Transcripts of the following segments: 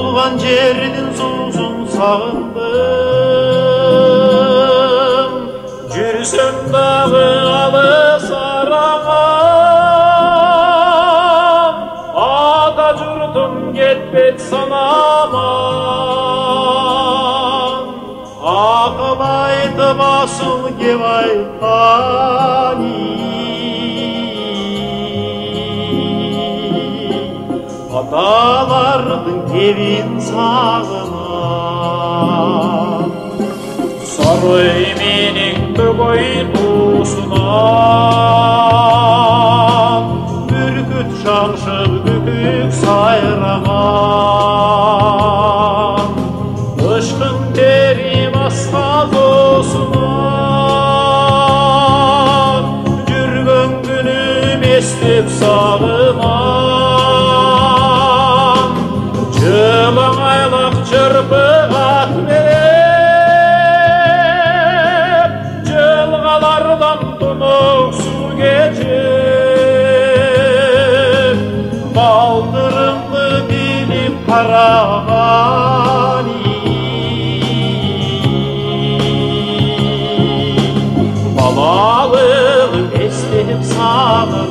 Tuğan жердің susun sağındım. Жүрсем дағы алыс араған, ата жұртым кетпек санаман. Ақыл айтып асыл кеп айтқаны, аталардың кебін сағынам. Сарой менің бөгөй туысынан, бүркіт шаңшық бүкік сайраған. Ұшқын терім асқа досынан, жүрген күнім естеп сағынам. Жылың айлақ жырпы ат менеп, жылғалардан тұнық су кешіп, балтырымды биліп қарағаны, балалығым естеп сағынам.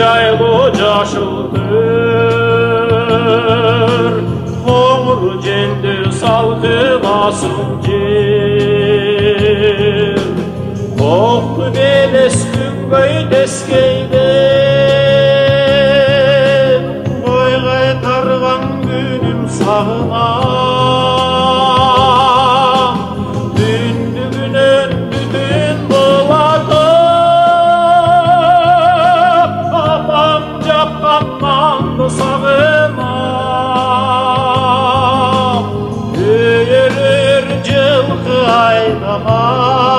Жайлы жашылдыр, қоңыр желді салқыласын жер. Тоқты белес күнгөй тескейді, ой қайтарған күнім сағынам. Түндігінен бүтін болады, Jappan'dan sağınam. Öğürür cılkı aynamani,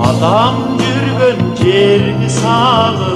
adam жүрген жерді сағынам.